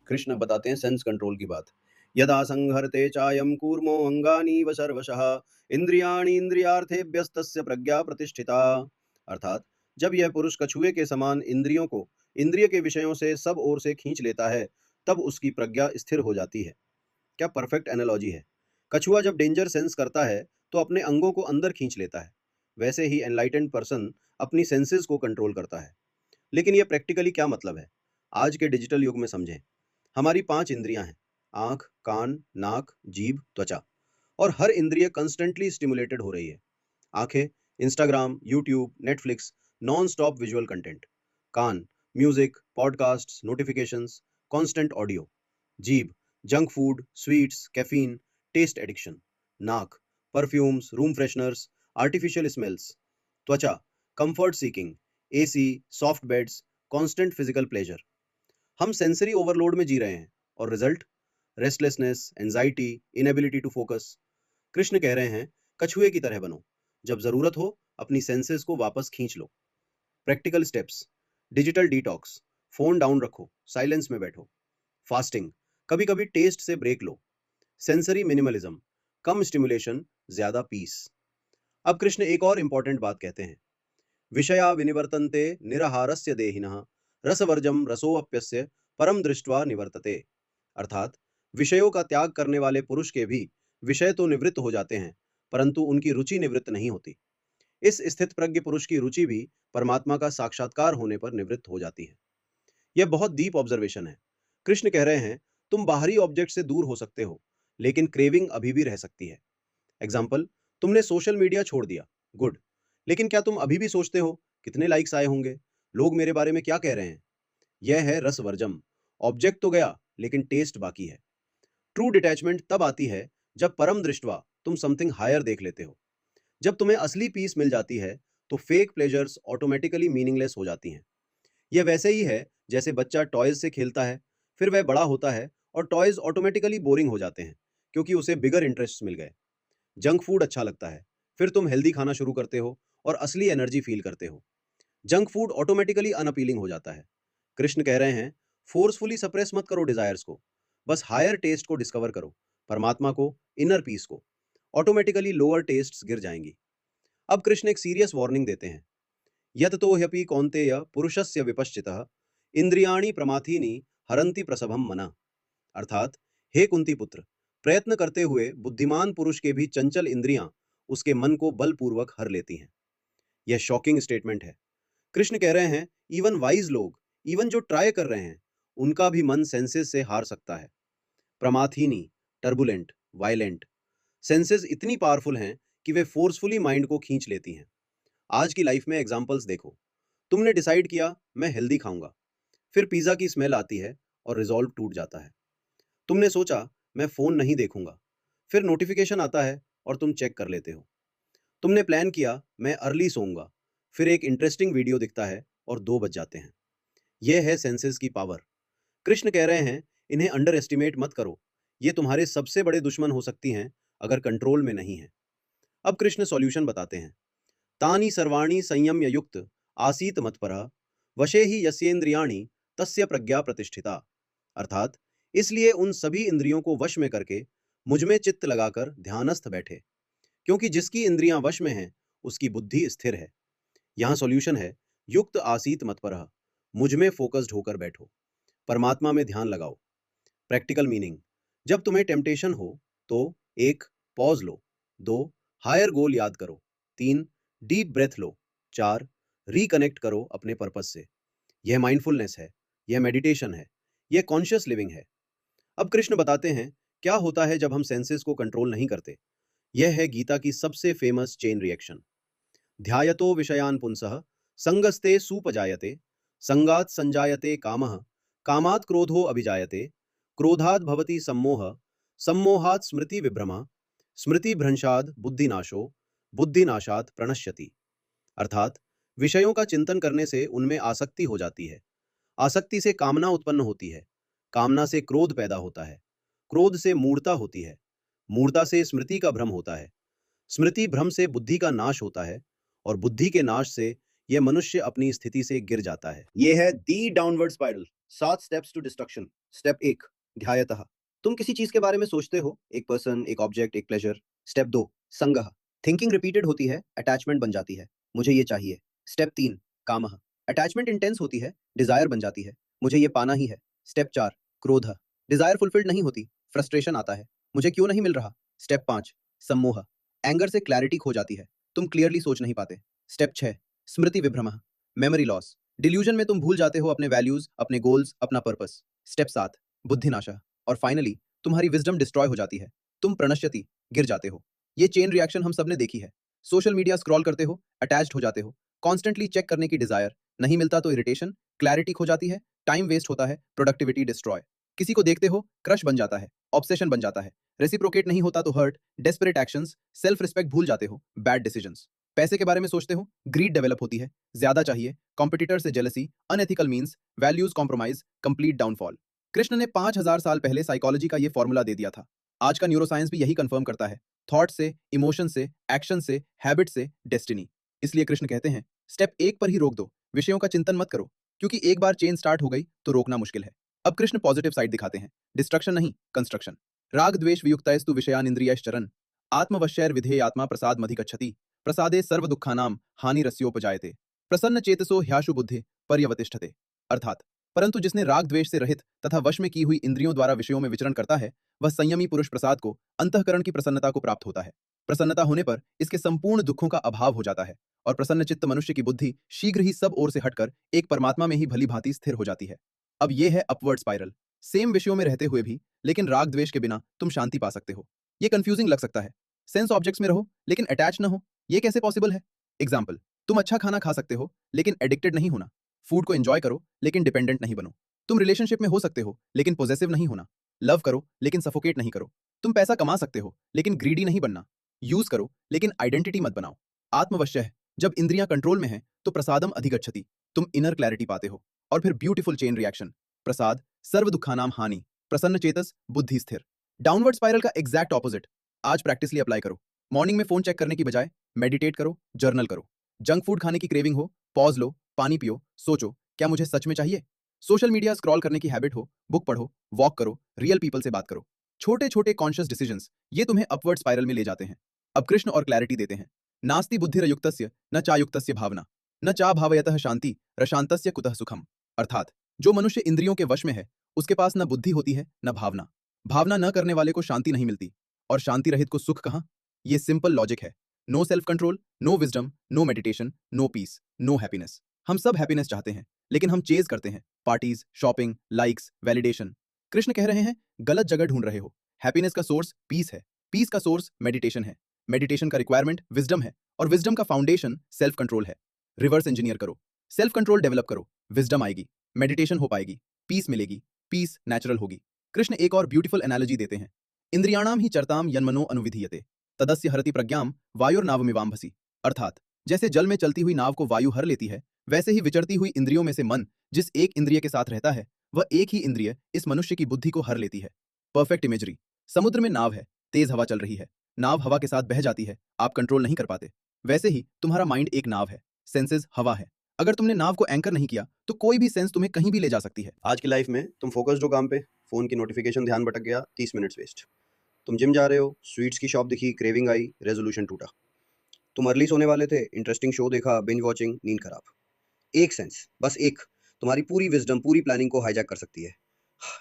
कृष्ण बताते हैं sense control की बात। यदा संहरते चायम कूर्मो अंगानीव सर्वशः इंद्रियाणि इंद्रियार्थेभ्यस्तस्य प्रज्ञा प्रतिष्ठिता। अर्थात जब यह पुरुष कछुए के समान इंद्रियों को इंद्रिय के विषयों से सब ओर से खींच लेता है, तब उसकी प्रज्ञा स्थिर हो जाती है। क्या परफेक्ट एनालॉजी है। कछुआ जब डेंजर सेंस करता है तो अपने अंगों को अंदर खींच लेता है। वैसे ही एनलाइटेंड पर्सन अपनी सेंसेस को कंट्रोल करता है। लेकिन यह प्रैक्टिकली क्या मतलब है, आज के डिजिटल युग में समझें। हमारी 5 इंद्रियां हैं, आंख, कान, नाक, जीभ, त्वचा, और हर इंद्रिय कंस्टेंटली स्टिमुलेटेड हो रही है। आंखें, Instagram, YouTube, Netflix, non stop visual content. कान, music, podcast, notifications, constant audio. जीभ, junk food, sweets, caffeine, taste addiction. नाक, perfumes, room fresheners, artificial smells. त्वचा, comfort seeking, AC, soft beds, constant physical pleasure. हम sensory overload में जी रहे हैं, और result restlessness, anxiety, inability to focus. Krishna कह रहे हैं, कछुए की तरह बनो। जब जरूरत हो अपनी सेंसेस को वापस खींच लो। Practical steps: digital detox, phone down रखो, साइलेंस में बैठो। फास्टिंग, कभी कभी टेस्ट से ब्रेक लो। सेंसरी मिनिमलिज्म, कम स्टिमुलेशन, ज्यादा पीस। अब कृष्ण एक और इंपॉर्टेंट बात कहते हैं। विषया विनिवर्तन्ते निराहारस्य देहिनः रसवर्जम रसोऽप्यस्य परम दृष्ट्वा निवर्तते। अर्थात विषयों का त्याग करने वाले पुरुष के भी विषय तो निवृत्त हो जाते हैं, परंतु उनकी रुचि निवृत्त नहीं होती। इस स्थित प्रज्ञ पुरुष की रुचि भी परमात्मा का साक्षात्कार होने पर निवृत्त हो जाती है। यह बहुत डीप ऑब्जर्वेशन है। कृष्ण कह रहे हैं, तुम बाहरी ऑब्जेक्ट से दूर हो सकते हो, लेकिन क्रेविंग अभी भी रह सकती है। एग्जाम्पल, तुमने सोशल मीडिया छोड़ दिया, गुड, लेकिन क्या तुम अभी भी सोचते हो कितने लाइक्स आए होंगे, लोग मेरे बारे में क्या कह रहे हैं? यह है रसवर्जम। ऑब्जेक्ट तो गया, लेकिन टेस्ट बाकी है। ट्रू डिटैचमेंट तब आती है जब परम दृष्टवा तुम समथिंग हायर देख लेते हो। जब तुम्हें असली पीस मिल जाती है, तो फेक प्लेजर्स ऑटोमेटिकली मीनिंगलेस हो जाती हैं। यह वैसे ही है जैसे बच्चा टॉयज से खेलता है, फिर वह बड़ा होता है और टॉयज ऑटोमेटिकली बोरिंग हो जाते हैं, क्योंकि उसे बिगर इंटरेस्ट मिल गए। जंक फूड अच्छा लगता है, फिर तुम हेल्दी खाना शुरू करते हो और असली एनर्जी फील करते हो। जंक फूड ऑटोमेटिकली अनअपीलिंग हो जाता है। कृष्ण कह रहे हैं, फोर्सफुली सप्रेस मत करो डिजायर्स को, बस हायर टेस्ट को डिस्कवर करो, परमात्मा को, इनर पीस को। ऑटोमेटिकली लोअर टेस्ट्स गिर जाएंगी। अब कृष्ण एक सीरियस वार्निंग देते हैं। यत तो ह्यपि कौन्तेय पुरुषस्य विपश्चितः इंद्रियाणि प्रमाथीनि हरन्ति प्रसभम मना। अर्थात, हे कुंती पुत्र, प्रयत्न करते हुए बुद्धिमान पुरुष के भी चंचल इंद्रियां उसके मन को बलपूर्वक हर लेती हैं। यह शॉकिंग स्टेटमेंट है। कृष्ण कह रहे हैं, इवन वाइज लोग, इवन जो ट्राई कर रहे हैं, उनका भी मन सेंसेस से हार सकता है। प्रमाथीनी, टर्बुलेंट, वायलेंट। सेंसेस इतनी पावरफुल हैं कि वे फोर्सफुली माइंड को खींच लेती हैं। आज की लाइफ में एग्जाम्पल्स देखो। तुमने डिसाइड किया मैं हेल्दी खाऊंगा, फिर पिज्जा की स्मेल आती है और रिजॉल्व टूट जाता है। तुमने सोचा मैं फोन नहीं देखूंगा, फिर नोटिफिकेशन आता है और तुम चेक कर लेते हो। तुमने प्लान किया मैं अर्ली सोऊंगा, फिर एक इंटरेस्टिंग वीडियो दिखता है और 2 बज जाते हैं। यह है सेंसेस की पावर। कृष्ण कह रहे हैं, इन्हें अंडर एस्टिमेट मत करो। ये तुम्हारे सबसे बड़े दुश्मन हो सकती हैं अगर कंट्रोल में नहीं है। अब कृष्ण सॉल्यूशन बताते हैं। तानि सर्वाणि संयम्य युक्त आसीत मत्परः वशे ही यस्येन्द्रियाणि तस्य प्रज्ञा प्रतिष्ठिता। अर्थात, इसलिए उन सभी इंद्रियों को वश में करके मुझ में चित्त लगाकर ध्यानस्थ बैठे, क्योंकि जिसकी इंद्रियां वश में हैं उसकी बुद्धि स्थिर है। यहाँ सॉल्यूशन है, युक्त आसीत मत्परः, मुझ में फोकस्ड होकर बैठो, परमात्मा में ध्यान लगाओ। प्रैक्टिकल मीनिंग: जब तुम्हें टेम्पटेशन हो तो 1. पॉज लो, 2. हायर गोल याद करो, 3. डीप ब्रेथ लो, 4. रिकनेक्ट करो अपने पर्पस से। यह माइंडफुलनेस है, यह मेडिटेशन है, यह कॉन्शियस लिविंग है। अब कृष्ण बताते हैं क्या होता है जब हम सेंसेस को कंट्रोल नहीं करते। यह है गीता की सबसे फेमस चेन रिएक्शन। ध्यायतो विषयान पुंसः संगस्ते सुपजायते संगात संजायते कामः कामात् क्रोधो अभिजायते क्रोधात् भवति सम्मोह सम्मोहात् स्मृति विभ्रमा स्मृति भ्रंशात् बुद्धिनाशो बुद्धिनाशात् प्रणश्यति। अर्थात, विषयों का चिंतन करने से उनमें आसक्ति हो जाती है, आसक्ति से कामना उत्पन्न होती है, कामना से क्रोध पैदा होता है, क्रोध से मूढ़ता होती है, मूढ़ता से स्मृति का भ्रम होता है, स्मृति भ्रम से बुद्धि का नाश होता है, और बुद्धि के नाश से यह मनुष्य अपनी स्थिति से गिर जाता है। यह है the downward spiral. 7 steps to destruction. Step 1, ध्यायतः। तुम किसी चीज के बारे में सोचते हो, एक पर्सन, एक ऑब्जेक्ट, एक प्लेजर। स्टेप 2, संगह। थिंकिंग रिपीटेड होती है, अटैचमेंट बन जाती है, मुझे ये चाहिए। स्टेप 3, कामः। अटैचमेंट इंटेंस होती है, डिजायर बन जाती है, मुझे ये पाना ही है। स्टेप 4, क्रोधः। डिजायर फुलफिल्ड नहीं होती, फ्रस्ट्रेशन आता है, मुझे क्यों नहीं मिल रहा। स्टेप 5, सम्मोह। एंगर से क्लैरिटी खो जाती है, तुम क्लियरली सोच नहीं पाते। स्टेप 6, स्मृति विभ्रमः। Memory loss. डिल्यूजन में तुम भूल जाते हो अपने वैल्यूज, अपने गोल्स, अपना पर्पस। स्टेप 7, बुद्धिनाशा। और फाइनली तुम्हारी विजडम डिस्ट्रॉय हो जाती है, तुम प्रणश्यति, गिर जाते हो। ये चेन रिएक्शन हम सबने देखी है। सोशल मीडिया स्क्रॉल करते हो, अटैच्ड हो जाते हो, कॉन्स्टेंटली चेक करने की डिजायर, नहीं मिलता तो इरिटेशन, क्लैरिटी खो जाती है, टाइम वेस्ट होता है, प्रोडक्टिविटी डिस्ट्रॉय। किसी को देखते हो, क्रश बन जाता है, ऑब्सेशन बन जाता है, रेसिप्रोकेट नहीं होता तो hurt, desperate actions, self respect भूल जाते हो, बैड डिसीजंस। पैसे के बारे में सोचते हो, ग्रीड डेवलप होती है, ज्यादा चाहिए, कॉम्पिटिटर से jealousy, unethical means, values compromise, complete downfall. Krishna ने 5000 साल पहले साइकोलॉजी का ये फॉर्मूला दे दिया था। आज का न्यूरोसाइंस भी यही कंफर्म करता है, थॉट से, इमोशन से, एक्शन से, हैबिट से, डेस्टिनी। इसलिए कृष्ण कहते हैं, स्टेप 1 पर ही रोक दो, विषयों का चिंतन मत करो, क्योंकि एक बार चेन स्टार्ट हो गई तो रोकना मुश्किल है। अब कृष्ण पॉजिटिव साइड दिखाते हैं, डिस्ट्रक्शन नहीं, कंस्ट्रक्शन। राग द्वेष वियुक्तस्तु विषयानिंद्रियश्चरन् आत्मवश्यैर विधेयात्मा प्रसाद मधिगच्छति प्रसादे सर्व दुखानाम हानि रस्योपजायते प्रसन्न चेतसो ह्याशु बुद्धि पर्यवतिष्ठते। अर्थात परंतु जिसने राग द्वेष से रहित तथा वश में की हुई इंद्रियों द्वारा विषयों में विचरण करता है, वह संयमी पुरुष प्रसाद को, अंतःकरण की प्रसन्नता को प्राप्त होता है। प्रसन्नता होने पर इसके संपूर्ण दुखों का अभाव हो जाता है और प्रसन्न चित्त मनुष्य की बुद्धि शीघ्र ही सब ओर से हटकर एक परमात्मा में ही भली भांति स्थिर हो जाती है। अब यह है अपवर्ड स्पाइरल। सेम विषयों में रहते हुए भी लेकिन राग द्वेष के बिना तुम शांति पा सकते हो। ये कंफ्यूजिंग लग सकता है, सेंस ऑब्जेक्ट्स में रहो लेकिन अटैच न हो, ये कैसे पॉसिबल है। एग्जाम्पल, तुम अच्छा खाना खा सकते हो लेकिन एडिक्टेड नहीं होना, फूड को एंजॉय करो लेकिन डिपेंडेंट नहीं बनो। तुम रिलेशनशिप में हो सकते हो लेकिन पॉजेसिव नहीं होना, लव करो लेकिन सफोकेट नहीं करो। तुम पैसा कमा सकते हो लेकिन ग्रीडी नहीं बनना, यूज करो लेकिन आइडेंटिटी मत बनाओ। आत्मवश्य है, जब इंद्रियां कंट्रोल में है तो प्रसादम अधिगच्छति, तुम इनर क्लैरिटी पाते हो। और फिर ब्यूटीफुल चेन रिएक्शन, प्रसाद सर्व दुखानाम हानि, प्रसन्न चेतस, बुद्धि स्थिर। डाउनवर्ड स्पाइरल का एग्जैक्ट ऑपोजिट। आज प्रैक्टिसली अप्लाई करो। मॉर्निंग में फोन चेक करने की बजाय मेडिटेट करो, जर्नल करो। जंक फूड खाने की क्रेविंग हो, पॉज लो, पानी पियो, सोचो क्या मुझे सच में चाहिए। सोशल मीडिया स्क्रॉल करने की हैबिट हो, बुक पढ़ो, वॉक करो, रियल पीपल से बात करो। छोटे छोटे कॉन्शियस डिसीजंस, ये तुम्हें अपवर्ड स्पाइरल में ले जाते हैं। अब कृष्ण और क्लैरिटी देते हैं, नास्ति बुद्धिरयुक्तस्य न चायुक्तस्य भावना न चा भावयतः शांति रशांतस्य कुतः सुखम। अर्थात जो मनुष्य इंद्रियों के वश में है उसके पास न बुद्धि होती है न भावना, भावना न करने वाले को शांति नहीं मिलती, और शांति रहित को सुख कहाँ। ये सिंपल लॉजिक है, no self control, no wisdom, no meditation, no peace, no happiness. हम सब हैप्पीनेस चाहते हैं लेकिन हम चेज करते हैं parties, shopping, likes, validation. Krishna कह रहे हैं, गलत जगह ढूंढ रहे हो। हैप्पीनेस का सोर्स पीस है, पीस का सोर्स मेडिटेशन है, मेडिटेशन का रिक्वायरमेंट विजडम है, और विजडम का फाउंडेशन सेल्फ कंट्रोल है। रिवर्स इंजीनियर करो, सेल्फ कंट्रोल डेवलप करो, विजडम आएगी, मेडिटेशन हो पाएगी, पीस मिलेगी, पीस नेचुरल होगी। कृष्ण एक और ब्यूटीफुल एनालॉजी देते हैं, इंद्रियाणाम ही चरताम यन्मनो अनुविधीयते तदस्य हरति प्रज्ञाम वायुर्नावमिवाम्भसी। अर्थात जैसे जल में चलती हुई नाव को वायु हर लेती है, वैसे ही विचरती हुई इंद्रियों में से मन जिस एक इंद्रिय के साथ रहता है, वह एक ही इंद्रिय इस मनुष्य की बुद्धि को हर लेती है। परफेक्ट इमेजरी, समुद्र में नाव है, तेज हवा चल रही है, नाव हवा के साथ बह जाती है, आप कंट्रोल नहीं कर पाते। वैसे ही तुम्हारा माइंड एक नाव है, सेंसेस हवा है। अगर तुमने नाव को एंकर नहीं किया तो कोई भी सेंस तुम्हें कहीं भी ले जा सकती है। आज की लाइफ में तुम फोकस्ड हो काम पे, फोन की नोटिफिकेशन ध्यान भटक गया, 30 मिनट्स वेस्ट। तुम जिम जा रहे हो, स्वीट्स की शॉप दिखी, क्रेविंग आई, रेजोल्यूशन टूटा। तुम अर्ली सोने वाले थे, इंटरेस्टिंग शो देखा, बिंज वॉचिंग, नींद खराब। एक सेंस, बस एक, तुम्हारी पूरी विजडम, पूरी प्लानिंग को हाईजैक कर सकती है।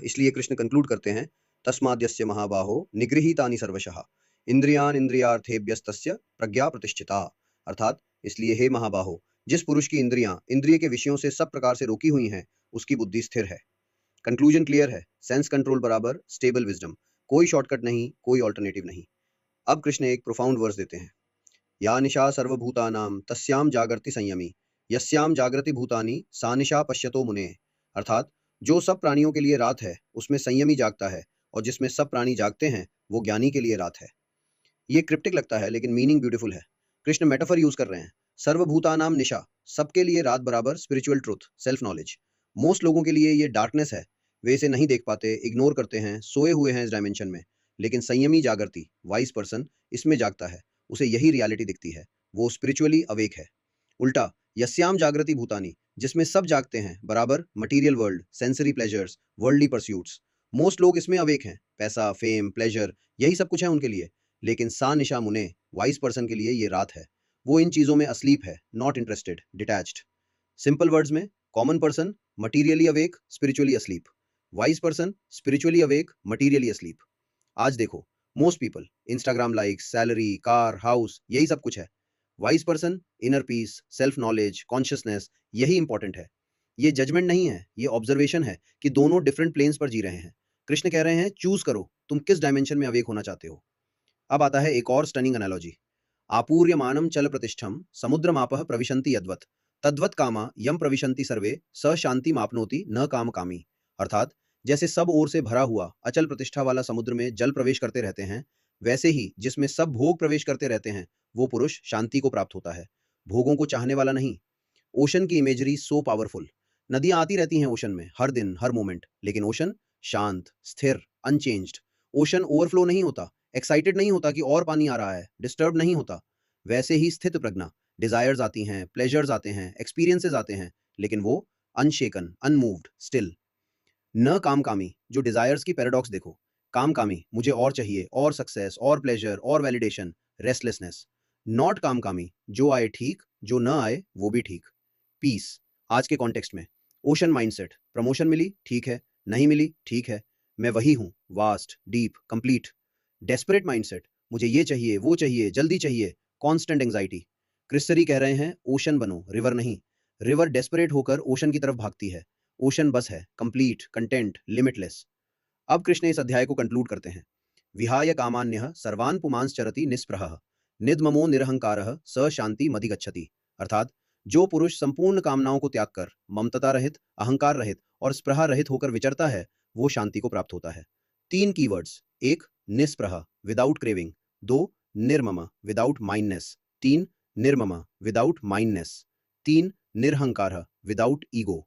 इसलिए कृष्ण कंक्लूड करते हैं, तस्माद्यस्य महाबाहो निगृहीतानि सर्वशः इंद्रियान इंद्रियार्थेभ्यस्तस्य प्रज्ञा प्रतिष्ठिता। अर्थात इसलिए हे महाबाहो, जिस पुरुष की इंद्रियां इंद्रिय के विषयों से सब प्रकार से रोकी हुई हैं, उसकी बुद्धि स्थिर है। कंक्लूजन क्लियर है, सेंस कंट्रोल बराबर स्टेबल विजडम, कोई शॉर्टकट नहीं, कोई ऑल्टरनेटिव नहीं। अब कृष्ण एक प्रोफाउंड वर्स देते हैं, या निशा सर्वभूतानां तस्याम जागर्ति संयमी यस्याम जागृति भूतानि सा निशा पश्यतो मुने। अर्थात जो सब प्राणियों के लिए रात है उसमें संयमी जागता है, और जिसमें सब प्राणी जागते हैं वो ज्ञानी के लिए रात है। ये क्रिप्टिक लगता है लेकिन मीनिंग ब्यूटीफुल है। कृष्ण मेटाफर यूज कर रहे हैं, सर्वभूतानाम निशा, सबके लिए रात बराबर spiritual truth, self knowledge. Most लोगों के लिए ये डार्कनेस है, वे इसे नहीं देख पाते, इग्नोर करते हैं, सोए हुए हैं इस डायमेंशन में। लेकिन संयमी जागृति, वाइज पर्सन, इसमें जागता है, उसे यही रियलिटी दिखती है, वो स्पिरिचुअली अवेक है। उल्टा यस्याम जागृति भूतानि, जिसमें सब जागते हैं बराबर, material world, sensory pleasures, worldly pursuits. Most लोग इसमें अवेक हैं, पैसा, फेम, प्लेजर, यही सब कुछ है उनके लिए। लेकिन सा निशा मुने, वाइस पर्सन के लिए ये रात है। वो इन चीजों में अस्लीप है, not interested, detached. Simple words में, common person materially awake, spiritually asleep. Wise person spiritually awake, materially asleep. आज देखो, most people Instagram likes, salary, car, house, यही सब कुछ है। Wise person inner peace, self knowledge, consciousness, यही important है। ये जजमेंट नहीं है, ये ऑब्जर्वेशन है कि दोनों डिफरेंट प्लेन्स पर जी रहे हैं। कृष्ण कह रहे हैं, चूज करो तुम किस डायमेंशन में अवेक होना चाहते हो। अब आता है एक और स्टनिंग एनालॉजी। आपूर्यमानम चल प्रतिष्ठम समुद्रमापः प्रविशन्ति यद्वत् तद्वत् कामा यम प्रविशन्ति सर्वे स शांति मापनोति न काम कामी। अर्थात जैसे सब ओर से भरा हुआ अचल प्रतिष्ठा वाला समुद्र में जल प्रवेश करते रहते हैं, वैसे ही जिसमें सब भोग प्रवेश करते रहते हैं वो पुरुष शांति को प्राप्त होता है, भोगों को चाहने वाला नहीं। ओशन की इमेजरी सो पावरफुल। नदियां आती रहती हैं ओशन में हर दिन हर मोमेंट, लेकिन ओशन शांत, स्थिर, अनचेंज्ड। ओशन ओवरफ्लो नहीं होता, एक्साइटेड नहीं होता कि और पानी आ रहा है, डिस्टर्ब नहीं होता। वैसे ही स्थित प्रज्ञा, डिजायर्स आती हैं, प्लेजर्स आते हैं, एक्सपीरियंसेस आते हैं, लेकिन वो अनशेकन, अनमूव्ड, स्टिल। न काम कामी, जो डिजायर्स की पैराडॉक्स देखो। काम कामी, मुझे और चाहिए, और सक्सेस, और प्लेजर, और वैलिडेशन, रेस्टलेसनेस। नॉट काम कामी, जो आए ठीक, जो न आए वो भी ठीक। पीस, आज के कॉन्टेक्स्ट में। ओशन माइंडसेट, प्रमोशन मिली ठीक है, नहीं मिली ठीक है, मैं वही हूं, vast, deep, complete. Desperate mindset, मुझे ये चाहिए, वो चाहिए, जल्दी चाहिए, कांस्टेंट एंजाइटी। क्रिस्टरी कह रहे हैं, ओशन बनो, रिवर नहीं। रिवर डेस्परेट होकर ओशन की तरफ भागती है, ओशन बस है, कंप्लीट, कंटेंट, लिमिटलेस। अब कृष्ण इस अध्याय को कंक्लूड करते हैं। विहाय कामान्यः सर्वान् पुमांस चरति निस्पृहः निद्ममो निरहंकारः स शांति मधिगच्छति। अर्थात जो पुरुष संपूर्ण कामनाओं को त्याग कर ममतता रहित, अहंकार रहित और स्पृहा रहित होकर विचरता है, वो शांति को प्राप्त होता है। तीन कीवर्ड्स, एक निस्पृह, विदाउट क्रेविंग। दो निर्मम, विदाउट माइंडनेस। तीन निर्मम, विदाउट माइंडनेस। तीन निरहंकार, विदाउट ईगो।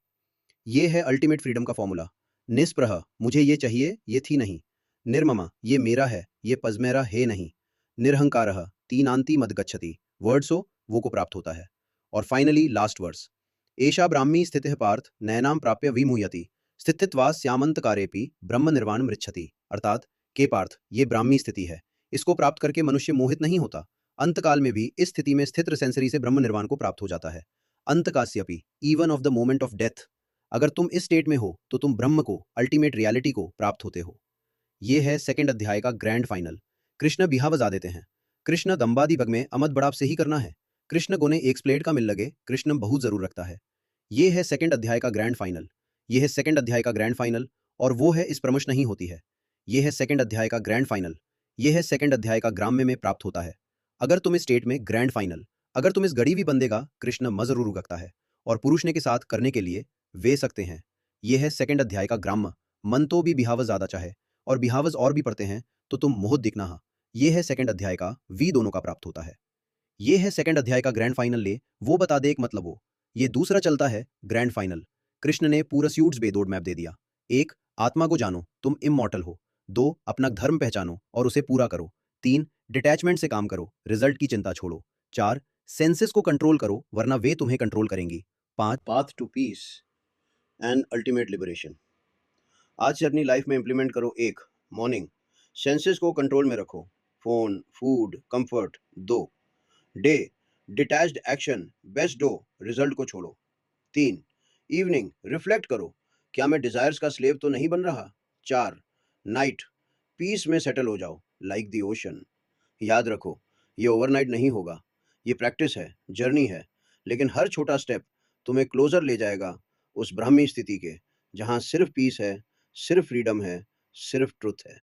ये है अल्टीमेट फ्रीडम का फॉर्मूला। निस्पृह, मुझे ये चाहिए, ये थी नहीं। निर्मम, ये मेरा है, ये पजमेरा है नहीं। निरहंकार, तीनांति मदगच्छति, वर्ड्स हो वो को प्राप्त होता है। और फाइनली लास्ट वर्स, एषा ब्राह्मी स्थितिः पार्थ नैनाम प्राप्य विमुह्यति स्थितित्वा स्यामंतकारेपि ब्रह्म निर्वाण मृच्छति। अर्थात के पार्थ, ये ब्राह्मी स्थिति है, इसको प्राप्त करके मनुष्य मोहित नहीं होता, अंतकाल में भी इस स्थिति में स्थित सेंसरी से ब्रह्म निर्वाण को प्राप्त हो जाता है। अंतकास्यपि, even of the moment of death, अगर तुम इस स्टेट में हो तो तुम ब्रह्म को, अल्टीमेट रियलिटी को प्राप्त होते हो। ये है सेकंड अध्याय का ग्रैंड फाइनल। कृष्ण बिहा बजा देते हैं। कृष्ण दंबादी बग में अमद बड़ाप से ही करना है। कृष्ण गोने एक प्लेट का मिल लगे, कृष्ण बहुत जरूर रखता है। ये है सेकंड अध्याय का ग्रैंड फाइनल। ये है सेकंड अध्याय का ग्रैंड फाइनल, और वो है इस प्रमश नहीं होती है। ये है सेकंड अध्याय का ग्रैंड फाइनल। ये है सेकंड अध्याय का ग्राम्य में प्राप्त होता है। अगर तुम इस स्टेट में ग्रैंड फाइनल, अगर तुम इस गड़ी भी बंदेगा, कृष्ण म जरूर उगकता है, और पुरुष ने के साथ करने के लिए वे सकते हैं। ये है सेकंड अध्याय का ग्राम्य। मन तो भी बिहावज ज्यादा चाहे और बिहावज और भी पढ़ते हैं तो तुम मोहत दिखना हा। ये है सेकंड अध्याय का वी दोनों का प्राप्त होता है। ये है सेकंड अध्याय का ग्रैंड फाइनल ले वो बता दे एक मतलब हो। ये दूसरा चलता है ग्रैंड फाइनल। कृष्ण ने पूरा स्यूट्स बेदोड़ मैप दे दिया। एक, आत्मा को जानो, तुम इमॉर्टल हो। दो, अपना धर्म पहचानो और उसे पूरा करो। तीन, डिटैचमेंट से काम करो, रिजल्ट की चिंता छोड़ो। चार, सेंसेस को कंट्रोल करो वरना वे तुम्हें कंट्रोल करेंगी। पांच, path to peace and ultimate liberation. आज से अपनी लाइफ में इंप्लीमेंट करो। एक, मॉर्निंग, सेंसेस को कंट्रोल में रखो, फोन, फूड, कंफर्ट। दो, day, detached action, best do, result को छोड़ो। तीन, इवनिंग, रिफ्लेक्ट करो, क्या मैं डिजायर्स का स्लेव तो नहीं बन रहा। चार, नाइट, पीस में सेटल हो जाओ, लाइक द ओशन। याद रखो, ये ओवरनाइट नहीं होगा, ये प्रैक्टिस है, जर्नी है, लेकिन हर छोटा स्टेप तुम्हें क्लोजर ले जाएगा उस ब्राह्मी स्थिति के, जहां सिर्फ पीस है, सिर्फ फ्रीडम है, सिर्फ ट्रुथ है।